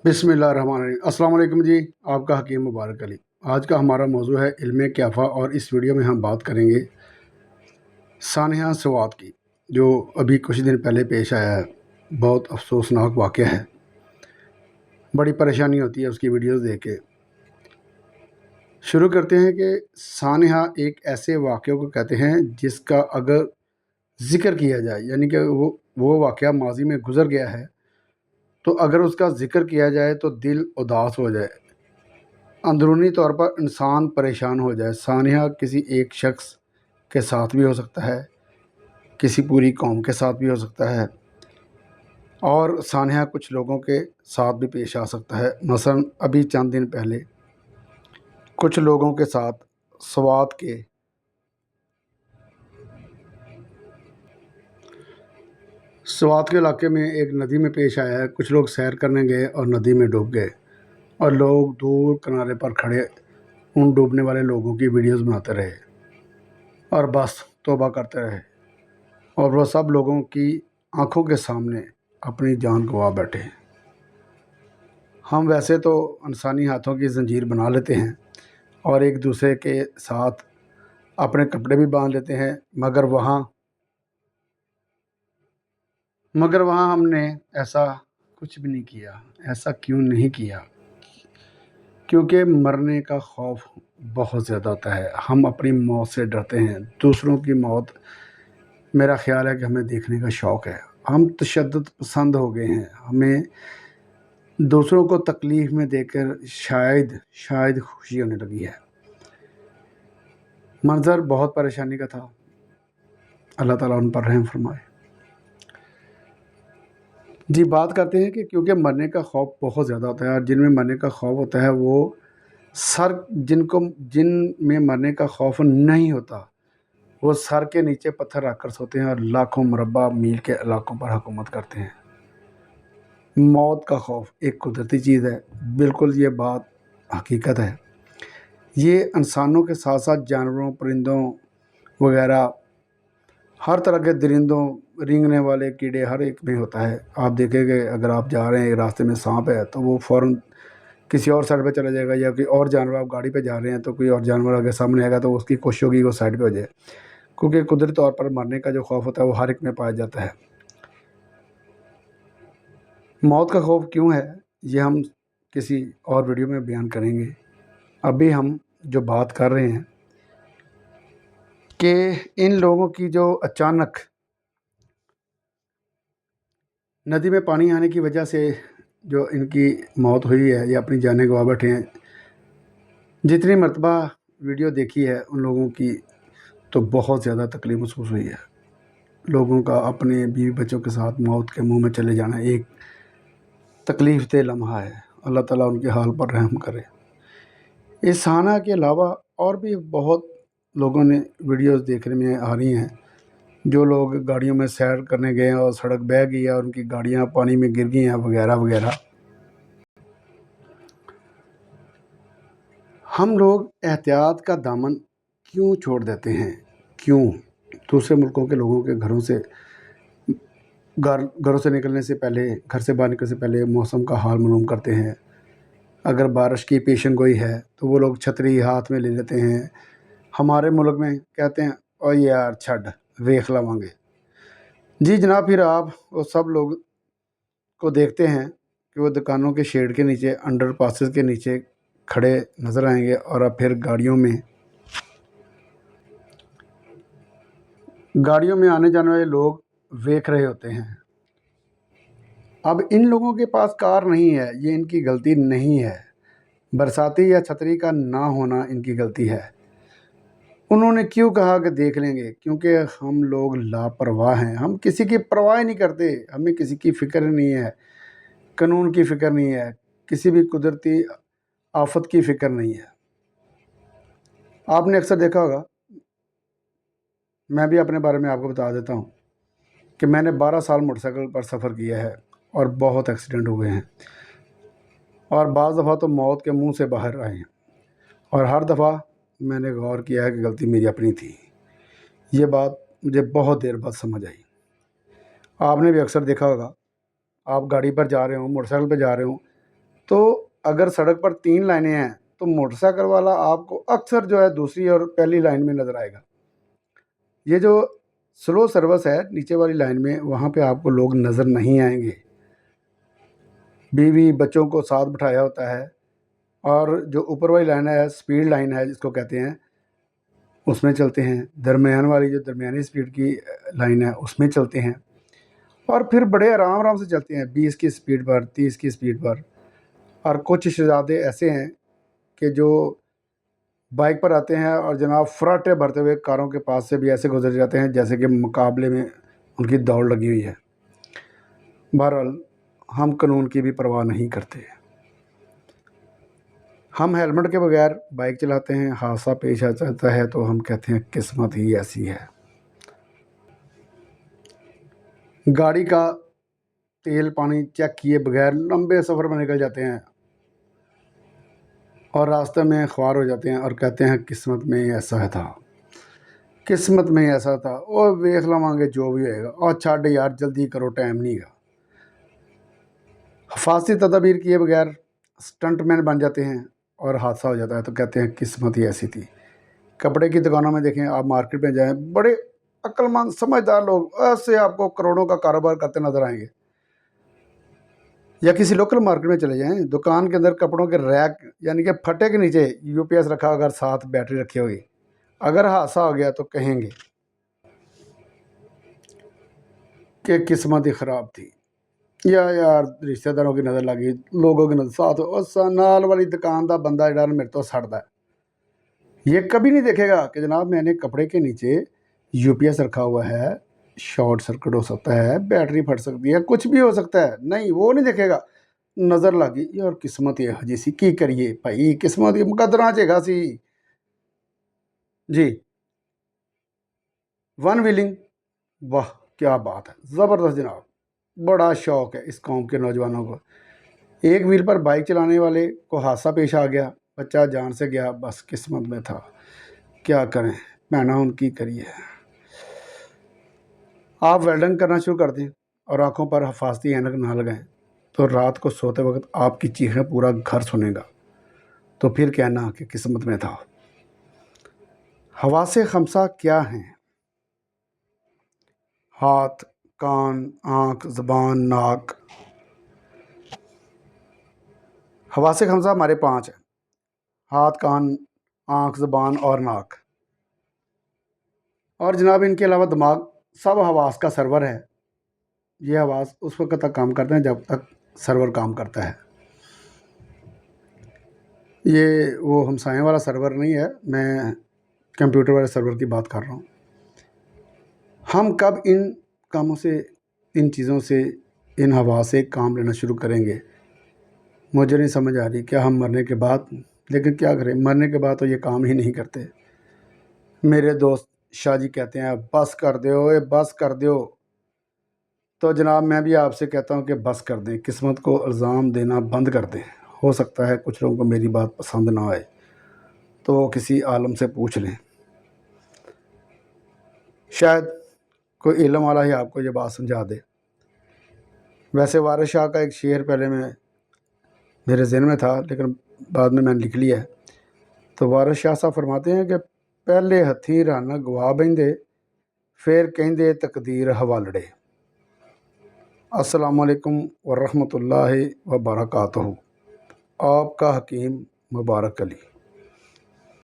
बिस्मिल्लाहिर्रहमानिर्रहीम। अस्सलाम वालेकुम जी। आपका हकीम मुबारक अली। आज का हमारा मौजू है इल्म क्याफ़ा, और इस वीडियो में हम बात करेंगे सानिया सवात की, जो अभी कुछ दिन पहले पेश आया है। बहुत अफसोसनाक वाक़या है, बड़ी परेशानी होती है उसकी वीडियोस देख के। शुरू करते हैं कि सानिया एक ऐसे वाक़े को कहते हैं जिसका अगर ज़िक्र किया जाए, यानी कि वो वाक़या माजी में गुज़र गया है, तो अगर उसका ज़िक्र किया जाए तो दिल उदास हो जाए, अंदरूनी तौर पर इंसान परेशान हो जाए। सानिया किसी एक शख्स के साथ भी हो सकता है, किसी पूरी कौम के साथ भी हो सकता है, और सानिया कुछ लोगों के साथ भी पेश आ सकता है। मसलन अभी चंद दिन पहले कुछ लोगों के साथ स्वात के इलाके में एक नदी में पेश आया है। कुछ लोग सैर करने गए और नदी में डूब गए, और लोग दूर किनारे पर खड़े उन डूबने वाले लोगों की वीडियोस बनाते रहे और बस तौबा करते रहे, और वो सब लोगों की आंखों के सामने अपनी जान गंवा बैठे। हम वैसे तो इंसानी हाथों की ज़ंजीर बना लेते हैं और एक दूसरे के साथ अपने कपड़े भी बांध लेते हैं, मगर वहाँ हमने ऐसा कुछ भी नहीं किया। ऐसा क्यों नहीं किया? क्योंकि मरने का खौफ बहुत ज़्यादा होता है। हम अपनी मौत से डरते हैं। दूसरों की मौत, मेरा ख्याल है कि हमें देखने का शौक़ है। हम तशद्दुद पसंद हो गए हैं। हमें दूसरों को तकलीफ़ में देकर शायद खुशी होने लगी है। मंज़र बहुत परेशानी का था। अल्लाह ताला उन पर रहम फरमाए। जी, बात करते हैं कि क्योंकि मरने का खौफ बहुत ज़्यादा होता है, और जिनमें मरने का खौफ होता है वो जिनमें मरने का खौफ नहीं होता, वो सर के नीचे पत्थर रखकर सोते हैं और लाखों मुरब्बा मील के इलाकों पर हुकूमत करते हैं। मौत का खौफ एक कुदरती चीज़ है, बिल्कुल ये बात हकीकत है। ये इंसानों के साथ साथ जानवरों, परिंदों वगैरह, हर तरह के दरिंदों, रेंगने वाले कीड़े, हर एक में होता है। आप देखेंगे अगर आप जा रहे हैं, रास्ते में सांप है तो वो फ़ौरन किसी और साइड पे चला जाएगा, या कोई और जानवर, आप गाड़ी पे जा रहे हैं तो कोई और जानवर अगर सामने आएगा तो उसकी कोशिश होगी वो साइड पे हो जाए। क्योंकि कुदरती तौर पर मरने का जो खौफ होता है वो हर एक में पाया जाता है। मौत का खौफ क्यों है, ये हम किसी और वीडियो में बयान करेंगे। अभी हम जो बात कर रहे हैं कि इन लोगों की जो अचानक नदी में पानी आने की वजह से जो इनकी मौत हुई है या अपनी जानें गंवा बैठे हैं, जितनी मरतबा वीडियो देखी है उन लोगों की, तो बहुत ज़्यादा तकलीफ़ महसूस हुई है। लोगों का अपने बीवी बच्चों के साथ मौत के मुंह में चले जाना एक तकलीफ़ दह लम्हा है। अल्लाह ताला उनके हाल पर रहम करे। इस साना के अलावा और भी बहुत लोगों ने वीडियोस देखने में आ रही हैं, जो लोग गाड़ियों में सैर करने गए हैं और सड़क बह गई है और उनकी गाड़ियां पानी में गिर गई हैं वगैरह वगैरह। हम लोग एहतियात का दामन क्यों छोड़ देते हैं? क्यों दूसरे मुल्कों के लोगों के घरों से निकलने से पहले, घर से बाहर निकलने से पहले मौसम का हाल मालूम करते हैं? अगर बारिश की पेशन गोई है तो वो लोग छतरी हाथ में ले लेते हैं। हमारे मुल्क में कहते हैं ओ यार छड़ वेख लवांगे। जी जनाब, फिर आप वो सब लोग को देखते हैं कि वो दुकानों के शेड के नीचे, अंडर पासेस के नीचे खड़े नज़र आएंगे, और अब फिर गाड़ियों में आने जाने वाले लोग देख रहे होते हैं। अब इन लोगों के पास कार नहीं है, ये इनकी गलती नहीं है। बरसाती या छतरी का ना होना इनकी गलती है। उन्होंने क्यों कहा कि देख लेंगे? क्योंकि हम लोग लापरवाह हैं। हम किसी की परवाह नहीं करते। हमें किसी की फ़िक्र नहीं है, कानून की फ़िक्र नहीं है, किसी भी कुदरती आफत की फ़िक्र नहीं है। आपने अक्सर देखा होगा, मैं भी अपने बारे में आपको बता देता हूँ कि मैंने 12 साल मोटरसाइकिल पर सफ़र किया है और बहुत एक्सीडेंट हुए हैं, और बाज़ दफ़ा तो मौत के मुंह से बाहर आए हैं, और हर दफ़ा मैंने गौर किया है कि गलती मेरी अपनी थी। ये बात मुझे बहुत देर बाद समझ आई। आपने भी अक्सर देखा होगा, आप गाड़ी पर जा रहे हो, मोटरसाइकिल पर जा रहे हो, تو اگر سڑک پر 3 لائنیں ہیں تو موٹر سائیکل والا آپ کو اکثر جو ہے دوسری اور پہلی لائن میں نظر آئے گا۔ یہ جو سلو سروس ہے نیچے والی لائن میں، وہاں پہ آپ کو لوگ نظر نہیں آئیں گے۔ بیوی بچوں کو ساتھ بٹھایا ہوتا ہے، اور جو اوپر والی لائن ہے سپیڈ لائن ہے جس کو کہتے ہیں، اس میں چلتے ہیں۔ درمیان والی جو درمیانی سپیڈ کی لائن ہے اس میں چلتے ہیں، اور پھر بڑے آرام آرام سے چلتے ہیں 20 کی سپیڈ پر، 30 کی سپیڈ پر۔ اور کچھ شہزادے ایسے ہیں کہ جو بائک پر آتے ہیں اور جناب فراٹے بھرتے ہوئے کاروں کے پاس سے بھی ایسے گزر جاتے ہیں جیسے کہ مقابلے میں ان کی دوڑ لگی ہوئی ہے۔ بہرحال ہم قانون کی بھی پرواہ نہیں کرتے، ہم ہیلمٹ کے بغیر بائک چلاتے ہیں، حادثہ پیش آ جاتا ہے تو ہم کہتے ہیں قسمت ہی ایسی ہے۔ گاڑی کا تیل پانی چیک کیے بغیر لمبے سفر میں نکل جاتے ہیں اور راستے میں خوار ہو جاتے ہیں اور کہتے ہیں قسمت میں ایسا تھا، قسمت میں ایسا تھا، اور ویخ لواں گے جو بھی ہوئے گا، اور چھڈ یار جلدی کرو ٹائم نہیں گا۔ حفاظتی تدابیر کیے بغیر سٹنٹ مین بن جاتے ہیں اور حادثہ ہو جاتا ہے تو کہتے ہیں قسمت ہی ایسی تھی۔ کپڑے کی دکانوں میں دیکھیں، آپ مارکیٹ میں جائیں، بڑے عقل مند سمجھدار لوگ ایسے آپ کو کروڑوں کا کاروبار کرتے نظر آئیں گے۔ یا کسی لوکل مارکیٹ میں چلے جائیں، دکان کے اندر کپڑوں کے ریک یعنی کہ پھٹے کے نیچے UPS رکھا، اگر ساتھ بیٹری رکھی ہوگی، اگر حادثہ ہو گیا تو کہیں گے کہ قسمت ہی خراب تھی، یا یار رشتہ داروں کی نظر لگی، لوگوں کی نظر ساتھ، اس نال والی دکان دا بندہ جڑا میرے تو سڑتا ہے۔ یہ کبھی نہیں دیکھے گا کہ جناب میں نے کپڑے کے نیچے UPS رکھا ہوا ہے، شارٹ سرکٹ ہو سکتا ہے، بیٹری پھٹ سکتی ہے، کچھ بھی ہو سکتا ہے، نہیں وہ نہیں دیکھے گا۔ نظر لگی یار قسمت یہ حجی سی، کی کریے بھائی، قسمت یہ مقدراں چ سی جی۔ ون ویلنگ، واہ کیا بات ہے، زبردست جناب، بڑا شوق ہے اس قوم کے نوجوانوں کو۔ ایک ویل پر بائک چلانے والے کو حادثہ پیش آ گیا، بچہ جان سے گیا، بس قسمت میں تھا، کیا کریں بہنا ان کی کریے۔ آپ ویلڈنگ کرنا شروع کر دیں اور آنکھوں پر حفاظتی اینک نہ لگائیں تو رات کو سوتے وقت آپ کی چیخیں پورا گھر سنے گا، تو پھر کہنا کہ قسمت میں تھا۔ حواس خمسہ کیا ہیں؟ ہاتھ، کان، آنکھ، زبان، ناک۔ حواس خمسہ ہمارے 5 ہیں: ہاتھ، کان، آنکھ، زبان اور ناک۔ اور جناب ان کے علاوہ دماغ سب حواس کا سرور ہے۔ یہ حواس اس وقت تک کام کرتے ہیں جب تک سرور کام کرتا ہے۔ یہ وہ ہمسائیں والا سرور نہیں ہے، میں کمپیوٹر والے سرور کی بات کر رہا ہوں۔ ہم کب ان کاموں سے، ان چیزوں سے، ان حواس سے کام لینا شروع کریں گے؟ مجھے نہیں سمجھ آ رہی، کیا ہم مرنے کے بعد؟ لیکن کیا کریں، مرنے کے بعد تو یہ کام ہی نہیں کرتے۔ میرے دوست شاہ جی کہتے ہیں بس کر دیو، بس کر دیو، تو جناب میں بھی آپ سے کہتا ہوں کہ بس کر دیں، قسمت کو الزام دینا بند کر دیں۔ ہو سکتا ہے کچھ لوگوں کو میری بات پسند نہ آئے تو وہ کسی عالم سے پوچھ لیں، شاید کوئی علم والا ہی آپ کو یہ بات سمجھا دے۔ ویسے وارث شاہ کا ایک شعر پہلے میرے ذہن میں تھا لیکن بعد میں نے لکھ لیا ہے۔ تو وارث شاہ صاحب فرماتے ہیں کہ پہلے ہتھی رن گوا بہندے، پھر کہندے تقدیر حوالڑے۔ السلام علیکم ورحمۃ اللہ وبرکاتہ۔ آپ کا حکیم مبارک علی۔